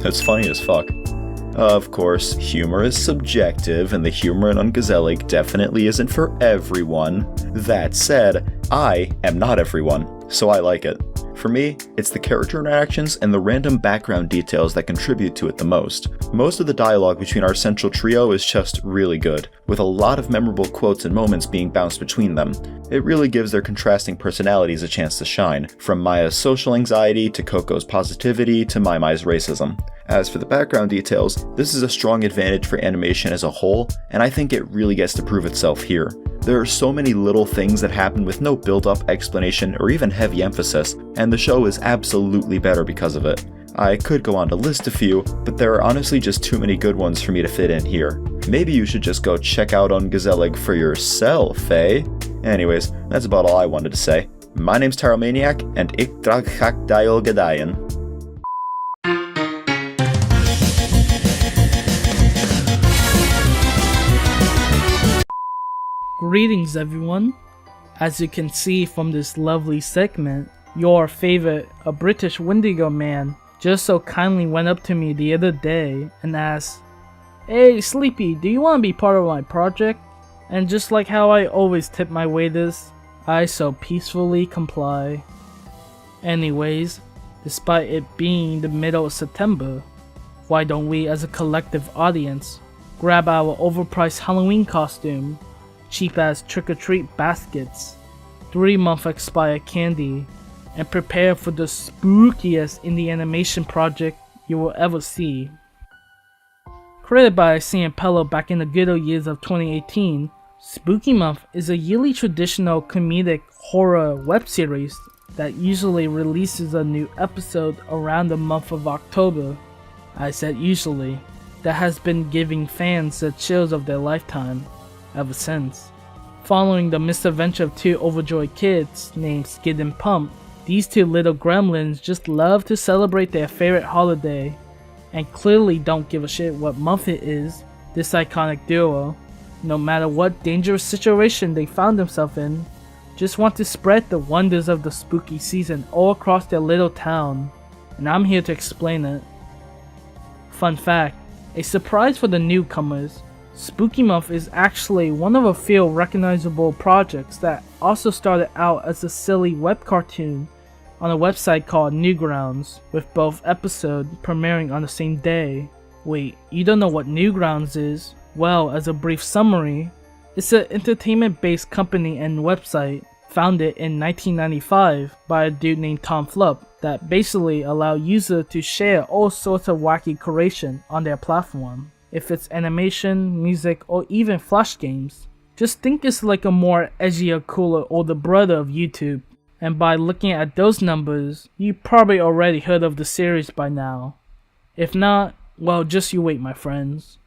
It's funny as fuck. Of course, humor is subjective, and the humor in Ongezelig definitely isn't for everyone. That said, I am not everyone, so I like it. For me, it's the character interactions and the random background details that contribute to it the most. Most of the dialogue between our central trio is just really good, with a lot of memorable quotes and moments being bounced between them. It really gives their contrasting personalities a chance to shine, from Maya's social anxiety to Coco's positivity to Mai's racism. As for the background details, this is a strong advantage for animation as a whole, and I think it really gets to prove itself here. There are so many little things that happen with no build-up, explanation, or even heavy emphasis, and the show is absolutely better because of it. I could go on to list a few, but there are honestly just too many good ones for me to fit in here. Maybe you should just go check out Ongezelig for yourself, eh? Anyways, that's about all I wanted to say. My name's Tyromaniac, and ik drag hak dial gedijen. Greetings everyone. As you can see from this lovely segment, your favorite, a British Wendigo man, just so kindly went up to me the other day and asked, "Hey Sleepy, do you want to be part of my project?" And just like how I always tip my waiters, I so peacefully comply. Anyways, despite it being the middle of September, why don't we as a collective audience grab our overpriced Halloween costume, cheap-ass trick-or-treat baskets, 3-month expired candy, and prepare for the spookiest indie animation project you will ever see. Created by Ciampello back in the good old years of 2018, Spooky Month is a yearly traditional comedic horror web series that usually releases a new episode around the month of October. I said usually. That has been giving fans the chills of their lifetime ever since. Following the misadventure of 2 overjoyed kids named Skid and Pump, these 2 little gremlins just love to celebrate their favorite holiday and clearly don't give a shit what month it is. This iconic duo, no matter what dangerous situation they found themselves in, just want to spread the wonders of the spooky season all across their little town, and I'm here to explain it. Fun fact, a surprise for the newcomers, Spooky Muff is actually one of a few recognizable projects that also started out as a silly web cartoon on a website called Newgrounds, with both episodes premiering on the same day. Wait, you don't know what Newgrounds is? Well, as a brief summary, it's an entertainment-based company and website founded in 1995 by a dude named Tom Flupp that basically allow users to share all sorts of wacky creation on their platform. If it's animation, music, or even flash games. Just think it's like a more edgier, cooler older brother of YouTube. And by looking at those numbers, you probably already heard of the series by now. If not, well, just you wait, my friends.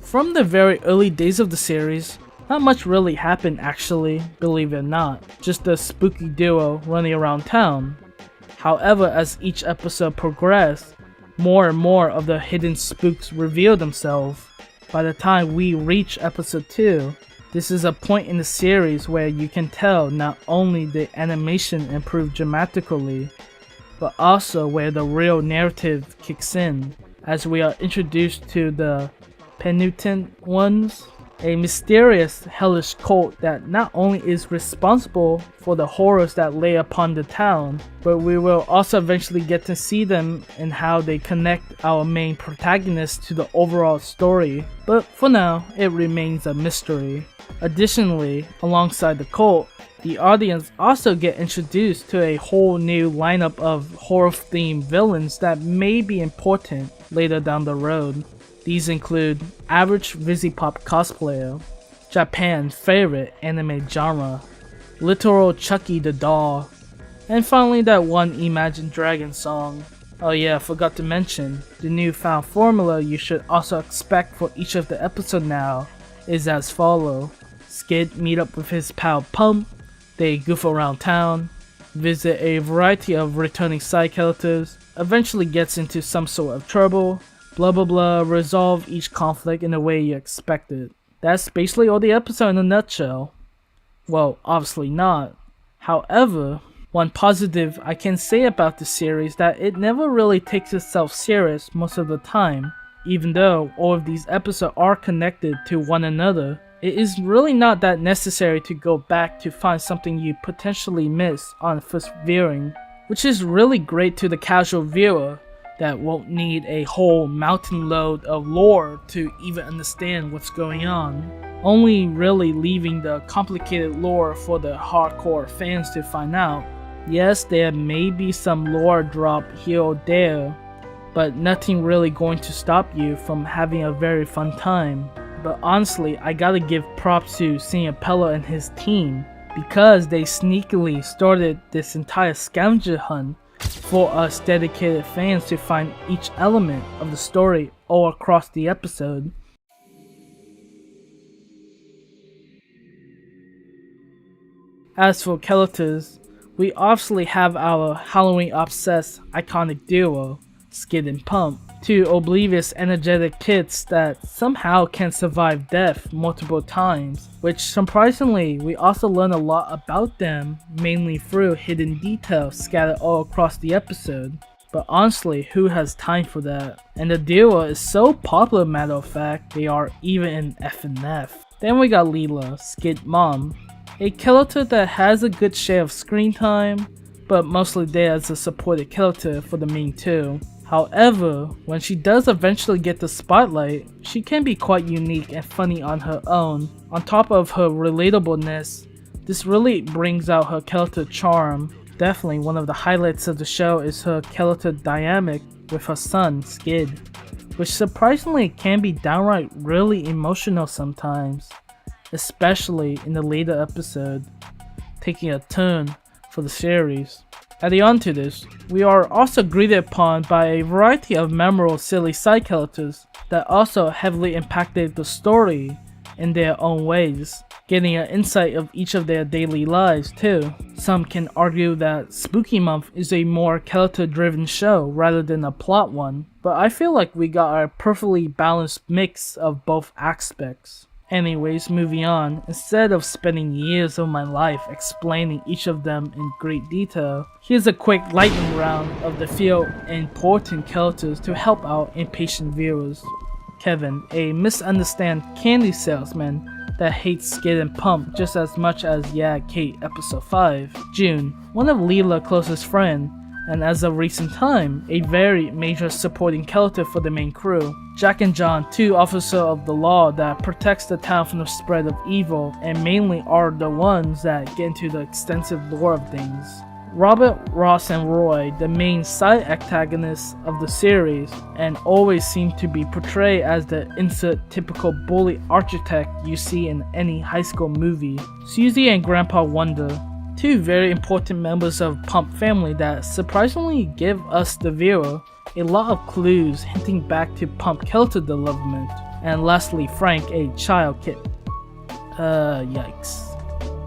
From the very early days of the series, not much really happened actually, believe it or not, just a spooky duo running around town. However, as each episode progressed, more and more of the hidden spooks reveal themselves. By the time we reach episode 2, this is a point in the series where you can tell not only the animation improved dramatically, but also where the real narrative kicks in, as we are introduced to the Penitent Ones, a mysterious, hellish cult that not only is responsible for the horrors that lay upon the town, but we will also eventually get to see them and how they connect our main protagonist to the overall story, but for now, it remains a mystery. Additionally, alongside the cult, the audience also get introduced to a whole new lineup of horror-themed villains that may be important later down the road. These include average Vizipop cosplayer, Japan's favorite anime genre, literal Chucky the doll, and finally that one Imagine Dragon song. Oh yeah, forgot to mention, the newfound formula you should also expect for each of the episodes now is as follow. Skid meet up with his pal Pump, they goof around town, visit a variety of returning side characters, eventually gets into some sort of trouble, blah blah blah, resolve each conflict in the way you expected. That's basically all the episode in a nutshell. Well, obviously not. However, one positive I can say about the series that it never really takes itself serious most of the time. Even though all of these episodes are connected to one another, it is really not that necessary to go back to find something you potentially miss on first viewing, which is really great to the casual viewer that won't need a whole mountain load of lore to even understand what's going on, only really leaving the complicated lore for the hardcore fans to find out. Yes, there may be some lore drop here or there, but nothing really going to stop you from having a very fun time. But honestly, I gotta give props to Cineapella and his team, because they sneakily started this entire scavenger hunt for us dedicated fans to find each element of the story all across the episode. As for characters, we obviously have our Halloween-obsessed iconic duo, Skid and Pump, two oblivious energetic kids that somehow can survive death multiple times, which surprisingly we also learn a lot about them, mainly through hidden details scattered all across the episode. But honestly, who has time for that? And the duo is so popular, matter of fact, they are even in FNF. Then we got Leela, Skid Mom, a character that has a good share of screen time, but mostly there as a supported character for the main two. However, when she does eventually get the spotlight, she can be quite unique and funny on her own. On top of her relatableness, this really brings out her character charm. Definitely one of the highlights of the show is her character dynamic with her son, Skid, which surprisingly can be downright really emotional sometimes, especially in the later episode, taking a turn for the series. Adding on to this, we are also greeted upon by a variety of memorable silly side characters that also heavily impacted the story in their own ways, getting an insight of each of their daily lives too. Some can argue that Spooky Month is a more character-driven show rather than a plot one, but I feel like we got a perfectly balanced mix of both aspects. Anyways, moving on, instead of spending years of my life explaining each of them in great detail, here's a quick lightning round of the few important characters to help out impatient viewers. Kevin, a misunderstood candy salesman that hates Skid and Pump just as much as Yeah Kate episode 5. June, one of Leela's closest friends, and as of recent time, a very major supporting character for the main crew. Jack and John, two officers of the law that protects the town from the spread of evil and mainly are the ones that get into the extensive lore of things. Robert, Ross, and Roy, the main side antagonists of the series, and always seem to be portrayed as the insert typical bully architect you see in any high school movie. Susie and Grandpa Wonder, two very important members of Pump family that surprisingly give us the viewer a lot of clues hinting back to Pump character development. And lastly, Frank, a child kid. Yikes.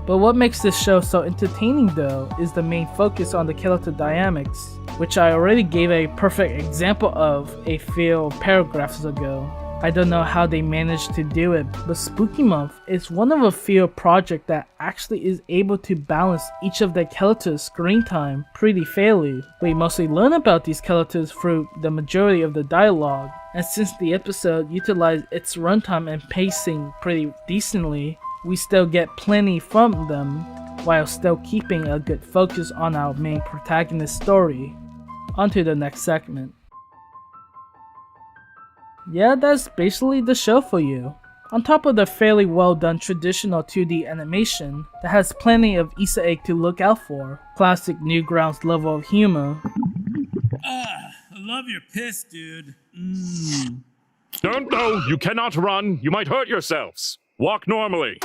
But what makes this show so entertaining though is the main focus on the character dynamics, which I already gave a perfect example of a few paragraphs ago. I don't know how they managed to do it, but Spooky Month is one of a few projects that actually is able to balance each of the characters' screen time pretty fairly. We mostly learn about these characters through the majority of the dialogue, and since the episode utilized its runtime and pacing pretty decently, we still get plenty from them, while still keeping a good focus on our main protagonist's story. On to the next segment. Yeah, that's basically the show for you. On top of the fairly well done traditional 2D animation that has plenty of Easter egg to look out for, classic Newgrounds level of humor. I love your piss, dude. Don't go, you cannot run, you might hurt yourselves. Walk normally.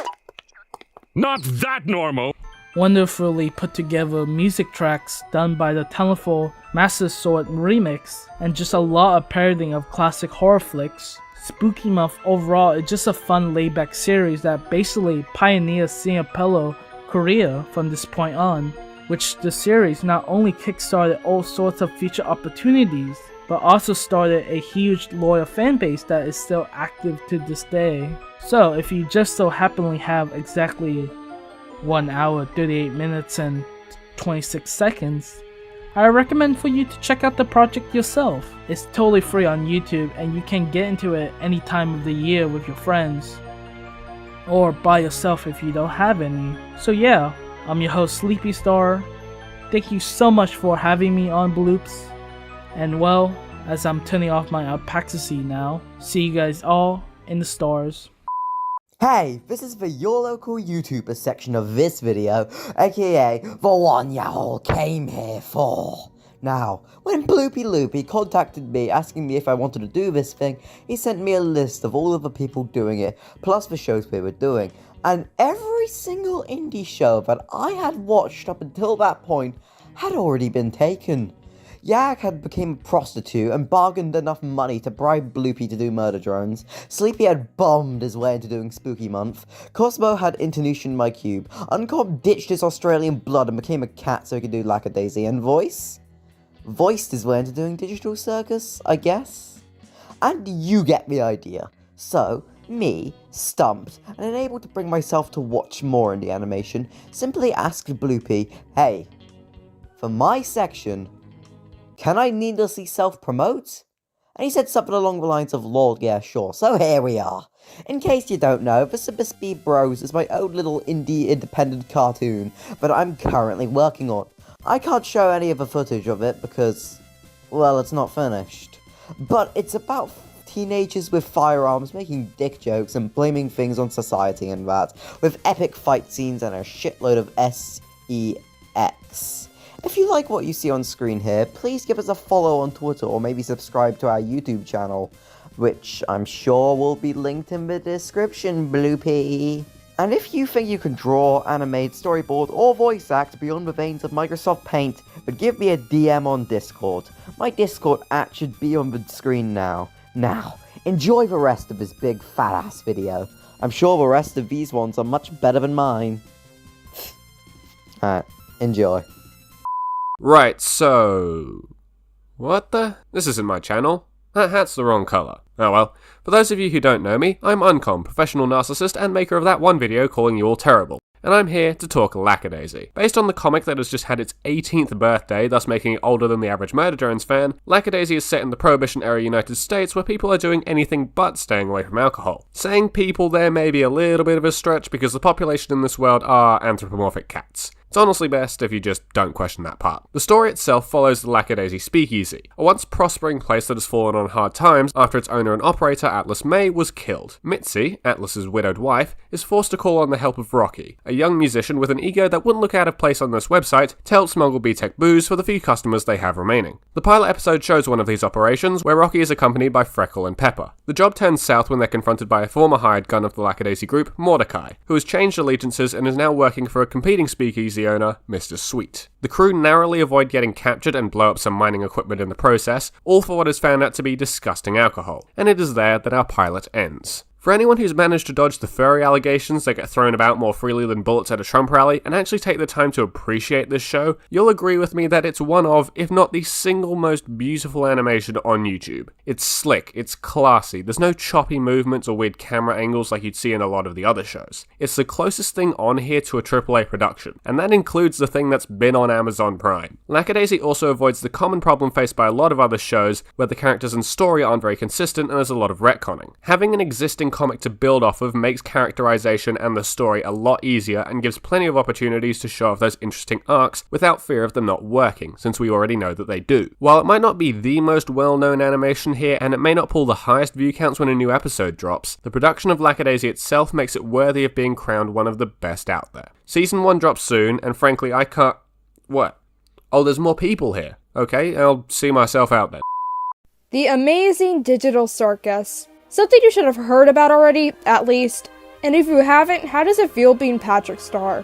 Not that normal. Wonderfully put together music tracks done by the talentful Master Sword remix, and just a lot of parodying of classic horror flicks. Spooky Month overall is just a fun laid-back series that basically pioneers Cineapello Korea from this point on, which the series not only kickstarted all sorts of future opportunities, but also started a huge loyal fanbase that is still active to this day. So if you just so happily have exactly 1 hour, 38 minutes and 26 seconds, I recommend for you to check out the project yourself. It's totally free on YouTube and you can get into it any time of the year with your friends. Or by yourself if you don't have any. So yeah, I'm your host Sleepy Star. Thank you so much for having me on Bloops. And well, as I'm turning off my Apaxacy now, see you guys all in the stars. Hey, this is the Your Local YouTuber section of this video, aka the one you all came here for. Now, when Bloopy Loopy contacted me asking me if I wanted to do this thing, he sent me a list of all of the people doing it, plus the shows we were doing, and every single indie show that I had watched up until that point had already been taken. Yak had become a prostitute and bargained enough money to bribe Bloopy to do Murder Drones. Sleepy had bombed his way into doing Spooky Month. Cosmo had Internation Cube. Uncom ditched his Australian blood and became a cat so he could do Lacadia. And Voice voiced his way into doing Digital Circus, I guess? And you get the idea. So, me, stumped, and unable to bring myself to watch more indie animation, simply asked Bloopy, hey, for my section, can I needlessly self-promote? And he said something along the lines of, Lord, yeah, sure. So here we are. In case you don't know, the Super Speed Bros is my own little indie independent cartoon that I'm currently working on. I can't show any of the footage of it because, well, it's not finished. But it's about teenagers with firearms making dick jokes and blaming things on society and that, with epic fight scenes and a shitload of sex. If you like what you see on screen here, please give us a follow on Twitter or maybe subscribe to our YouTube channel, which I'm sure will be linked in the description, Bloopy. And if you think you can draw, animate, storyboard, or voice act beyond the veins of Microsoft Paint, then give me a DM on Discord. My Discord ad should be on the screen now. Now, enjoy the rest of this big fat ass video. I'm sure the rest of these ones are much better than mine. Alright, enjoy. Right, so... what the? This isn't my channel. That hat's the wrong colour. Oh well. For those of you who don't know me, I'm Uncom, professional narcissist and maker of that one video calling you all terrible. And I'm here to talk Lacadia. Based on the comic that has just had its 18th birthday, thus making it older than the average Murder Drones fan, Lacadia is set in the Prohibition-era United States where people are doing anything but staying away from alcohol. Saying people there may be a little bit of a stretch because the population in this world are anthropomorphic cats. It's honestly best if you just don't question that part. The story itself follows the Lacadia Speakeasy, a once prospering place that has fallen on hard times after its owner and operator, Atlas May, was killed. Mitzi, Atlas's widowed wife, is forced to call on the help of Rocky, a young musician with an ego that wouldn't look out of place on this website, to help smuggle B-Tech booze for the few customers they have remaining. The pilot episode shows one of these operations, where Rocky is accompanied by Freckle and Pepper. The job turns south when they're confronted by a former hired gun of the Lacadia group, Mordecai, who has changed allegiances and is now working for a competing speakeasy owner, Mr. Sweet. The crew narrowly avoid getting captured and blow up some mining equipment in the process, all for what is found out to be disgusting alcohol, and it is there that our pilot ends. For anyone who's managed to dodge the furry allegations that get thrown about more freely than bullets at a Trump rally and actually take the time to appreciate this show, you'll agree with me that it's one of, if not the single most beautiful animation on YouTube. It's slick, it's classy, there's no choppy movements or weird camera angles like you'd see in a lot of the other shows. It's the closest thing on here to a AAA production, and that includes the thing that's been on Amazon Prime. Lacadia also avoids the common problem faced by a lot of other shows where the characters and story aren't very consistent and there's a lot of retconning. Having an existing comic to build off of makes characterization and the story a lot easier and gives plenty of opportunities to show off those interesting arcs without fear of them not working, since we already know that they do. While it might not be the most well-known animation here, and it may not pull the highest view counts when a new episode drops, the production of Lacadia itself makes it worthy of being crowned one of the best out there. Season 1 drops soon, and frankly I can't... What? Oh, there's more people here. Okay, I'll see myself out then. The amazing digital circus. Something you should have heard about already, at least. And if you haven't, how does it feel being Patrick Star?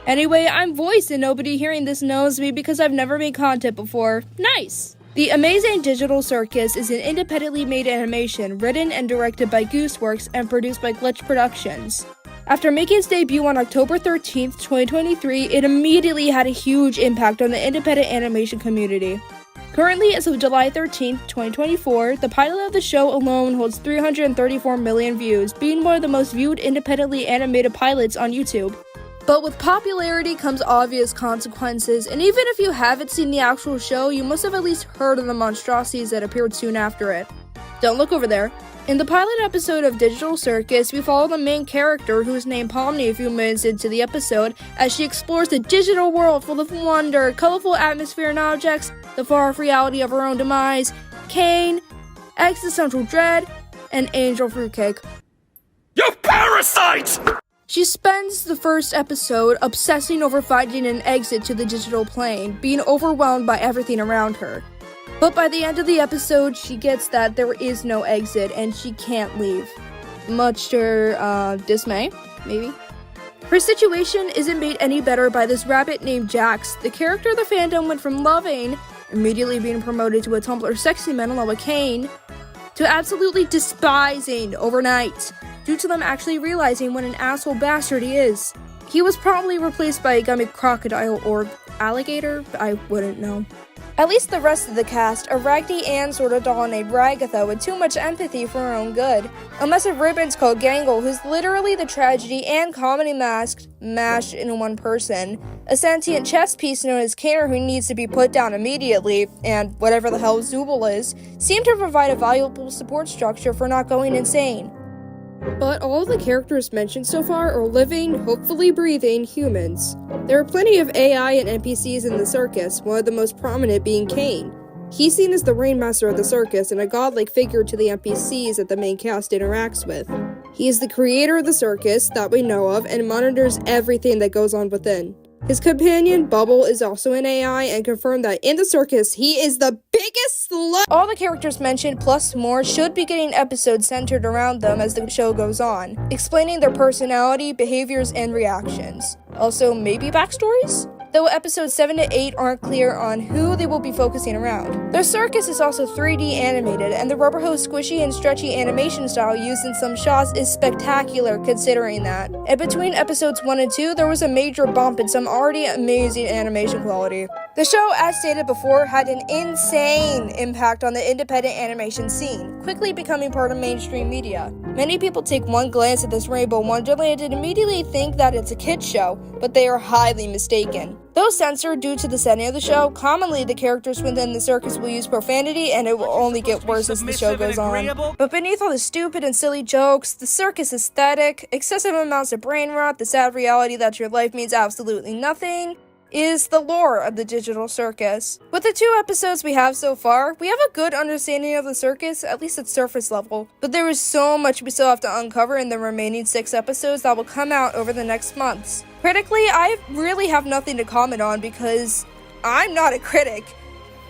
Anyway, I'm voiced and nobody hearing this knows me because I've never made content before. Nice! The Amazing Digital Circus is an independently made animation written and directed by Gooseworks and produced by Glitch Productions. After making its debut on October 13th, 2023, it immediately had a huge impact on the independent animation community. Currently, as of July 13th, 2024, the pilot of the show alone holds 334 million views, being one of the most viewed independently animated pilots on YouTube. But with popularity comes obvious consequences, and even if you haven't seen the actual show, you must have at least heard of the monstrosities that appeared soon after it. Don't look over there. In the pilot episode of Digital Circus, we follow the main character, who is named Pomni, a few minutes into the episode, as she explores the digital world full of wonder, colorful atmosphere and objects, the far-off reality of her own demise, Kane, existential dread, and angel fruitcake. You parasite! She spends the first episode obsessing over finding an exit to the digital plane, being overwhelmed by everything around her. But by the end of the episode, she gets that there is no exit and she can't leave. Much to her dismay, maybe. Her situation isn't made any better by this rabbit named Jax, the character the fandom went from loving, immediately being promoted to a Tumblr sexy man with Kane, to absolutely despising overnight, due to them actually realizing what an asshole bastard he is. He was promptly replaced by a gummy crocodile or alligator, I wouldn't know. At least the rest of the cast, a Raggedy Ann sort of doll named Ragatha with too much empathy for her own good. A mess of ribbons called Gazel, who's literally the tragedy and comedy mashed in one person. A sentient chess piece known as Kanner who needs to be put down immediately, and whatever the hell Zooble is, seem to provide a valuable support structure for not going insane. But all of the characters mentioned so far are living, hopefully breathing, humans. There are plenty of AI and NPCs in the circus, one of the most prominent being Kane. He's seen as the rainmaster of the circus and a godlike figure to the NPCs that the main cast interacts with. He is the creator of the circus that we know of and monitors everything that goes on within. His companion, Bubble, is also an AI and confirmed that in the circus, he is the biggest slut! All the characters mentioned, plus more, should be getting episodes centered around them as the show goes on, explaining their personality, behaviors, and reactions. Also, maybe backstories? Though episodes 7 to 8 aren't clear on who they will be focusing around. Their circus is also 3D animated, and the rubber hose squishy and stretchy animation style used in some shots is spectacular considering that. And between episodes 1 and 2, there was a major bump in some already amazing animation quality. The show, as stated before, had an insane impact on the independent animation scene, quickly becoming part of mainstream media. Many people take one glance at this Rainbow Wonderland and immediately think that it's a kids show, but they are highly mistaken. Though censored due to the setting of the show, commonly the characters within the circus will use profanity and it will only get worse as the show goes on. But beneath all the stupid and silly jokes, the circus aesthetic, excessive amounts of brain rot, the sad reality that your life means absolutely nothing, is the lore of the digital circus. With the 2 episodes we have so far, we have a good understanding of the circus, at least at surface level, but there is so much we still have to uncover in the remaining 6 episodes that will come out over the next months. Critically, I really have nothing to comment on because I'm not a critic.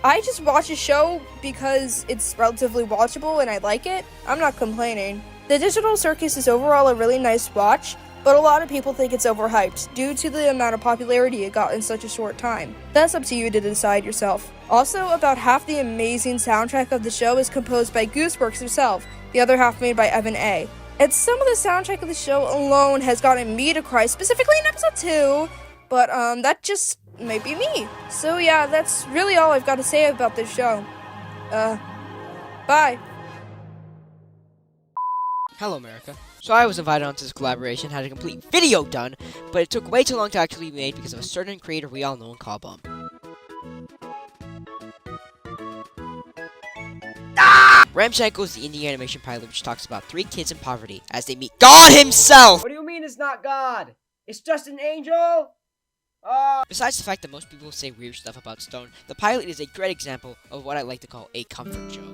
I just watch a show because it's relatively watchable and I like it. I'm not complaining. The digital circus is overall a really nice watch, but a lot of people think it's overhyped due to the amount of popularity it got in such a short time. That's up to you to decide yourself. Also, about half the amazing soundtrack of the show is composed by Gooseworks himself, the other half made by Evan A. And some of the soundtrack of the show alone has gotten me to cry, specifically in episode 2, but that just may be me. So yeah, that's really all I've got to say about this show. Bye. Hello, America. So I was invited onto this collaboration, had a complete video done, but it took way too long to actually be made because of a certain creator we all know and call Bum. Ramshackle is the indie animation pilot which talks about 3 kids in poverty as they meet God himself! What do you mean it's not God? It's just an angel? Oh. Besides the fact that most people say weird stuff about Stone, the pilot is a great example of what I like to call a comfort show.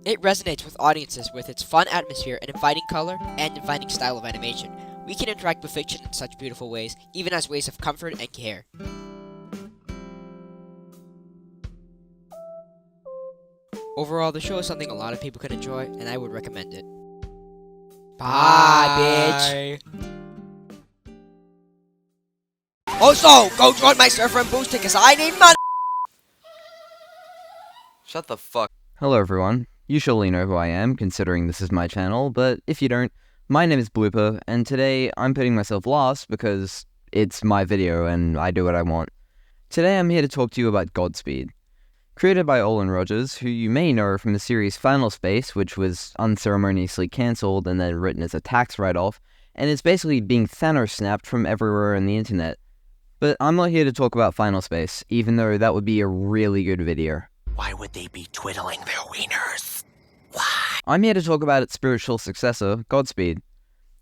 It resonates with audiences with its fun atmosphere and inviting color and inviting style of animation. We can interact with fiction in such beautiful ways, even as ways of comfort and care. Overall, the show is something a lot of people can enjoy, and I would recommend it. Bye, bitch! Also, go join my surfer and boosting, cause I need money! Shut the fuck. Hello everyone. You surely know who I am, considering this is my channel, but if you don't, my name is Blooper, and today I'm putting myself last because it's my video and I do what I want. Today I'm here to talk to you about Godspeed. Created by Olin Rogers, who you may know from the series Final Space, which was unceremoniously cancelled and then written as a tax write-off, and is basically being Thanos snapped from everywhere on the internet. But I'm not here to talk about Final Space, even though that would be a really good video. Why would they be twiddling their wieners? I'm here to talk about its spiritual successor, Godspeed.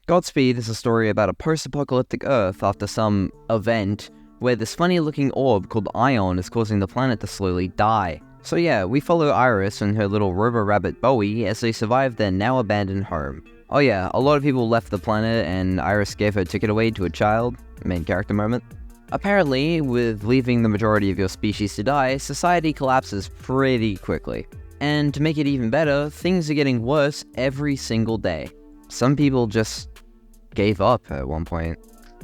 Godspeed is a story about a post-apocalyptic Earth after some event where this funny-looking orb called Ion is causing the planet to slowly die. So yeah, we follow Iris and her little robo-rabbit Bowie as they survive their now-abandoned home. Oh yeah, a lot of people left the planet and Iris gave her ticket away to a child. Main character moment. Apparently, with leaving the majority of your species to die, society collapses pretty quickly. And to make it even better, things are getting worse every single day. Some people just gave up at one point.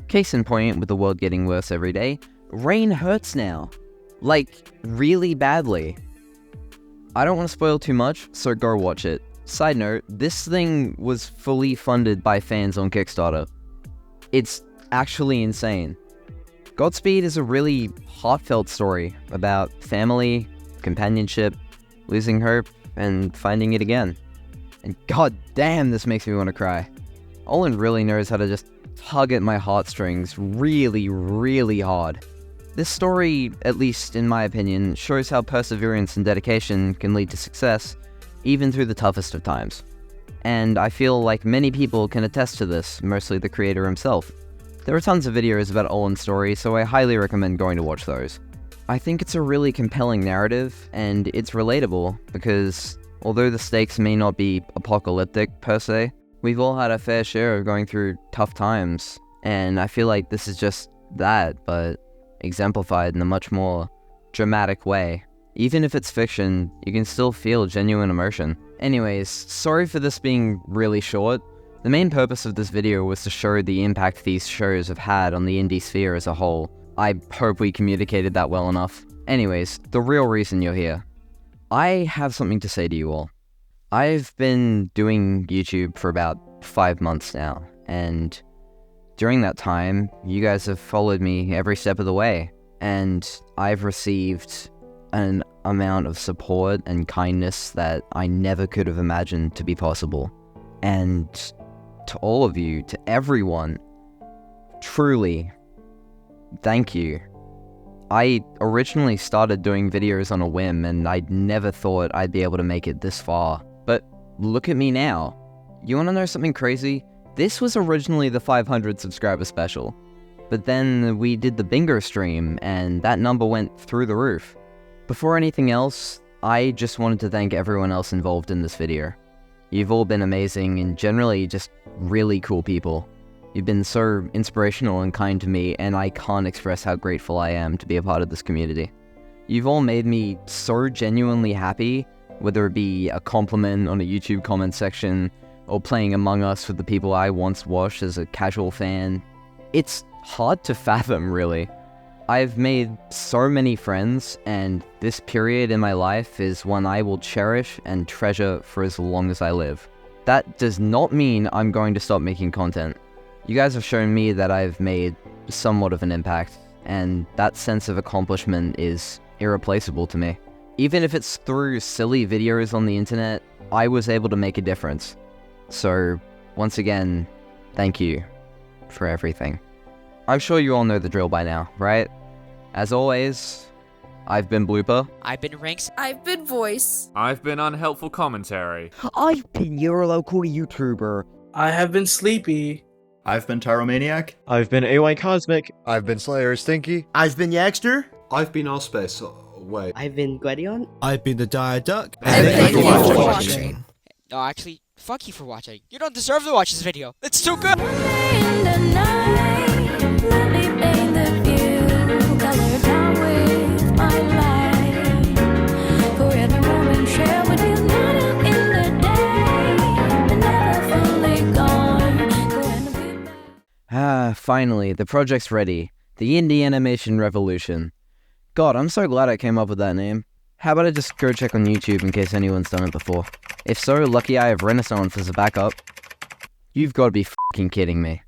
Case in point, with the world getting worse every day, rain hurts now. Like, really badly. I don't want to spoil too much, so go watch it. Side note, this thing was fully funded by fans on Kickstarter. It's actually insane. Godspeed is a really heartfelt story about family, companionship, losing hope, and finding it again. And god damn, this makes me want to cry. Olin really knows how to just tug at my heartstrings really, really hard. This story, at least in my opinion, shows how perseverance and dedication can lead to success, even through the toughest of times. And I feel like many people can attest to this, mostly the creator himself. There are tons of videos about Olin's story, so I highly recommend going to watch those. I think it's a really compelling narrative, and it's relatable, because although the stakes may not be apocalyptic per se, we've all had a fair share of going through tough times, and I feel like this is just that, but exemplified in a much more dramatic way. Even if it's fiction, you can still feel genuine emotion. Anyways, sorry for this being really short. The main purpose of this video was to show the impact these shows have had on the indie sphere as a whole. I hope we communicated that well enough. Anyways, the real reason you're here. I have something to say to you all. I've been doing YouTube for about 5 months now, and during that time, you guys have followed me every step of the way, and I've received an amount of support and kindness that I never could have imagined to be possible. And to all of you, to everyone, truly, thank you. I originally started doing videos on a whim, and I never thought I'd be able to make it this far. But look at me now. You wanna know something crazy? This was originally the 500 subscriber special. But then we did the bingo stream, and that number went through the roof. Before anything else, I just wanted to thank everyone else involved in this video. You've all been amazing and generally just really cool people. You've been so inspirational and kind to me, and I can't express how grateful I am to be a part of this community. You've all made me so genuinely happy, whether it be a compliment on a YouTube comment section, or playing Among Us with the people I once watched as a casual fan. It's hard to fathom, really. I've made so many friends, and this period in my life is one I will cherish and treasure for as long as I live. That does not mean I'm going to stop making content. You guys have shown me that I've made somewhat of an impact, and that sense of accomplishment is irreplaceable to me. Even if it's through silly videos on the internet, I was able to make a difference. So, once again, thank you for everything. I'm sure you all know the drill by now, right? As always, I've been Blooper. I've been Ranks. I've been Voice. I've been Unhelpful Commentary. I've been your local YouTuber. I have been Sleepy. I've been Tyromaniac. I've been AY Cosmic. I've been Slayer Stinky. I've been Yagster. I've been Allspace. Wait. I've been Gwedion. I've been the DireDuck. And thank you for watching. No, actually, fuck you for watching. You don't deserve to watch this video. It's too good. Finally, the project's ready. The Indie Animation Revolution. God, I'm so glad I came up with that name. How about I just go check on YouTube in case anyone's done it before? If so, lucky I have Renaissance as a backup. You've got to be f***ing kidding me.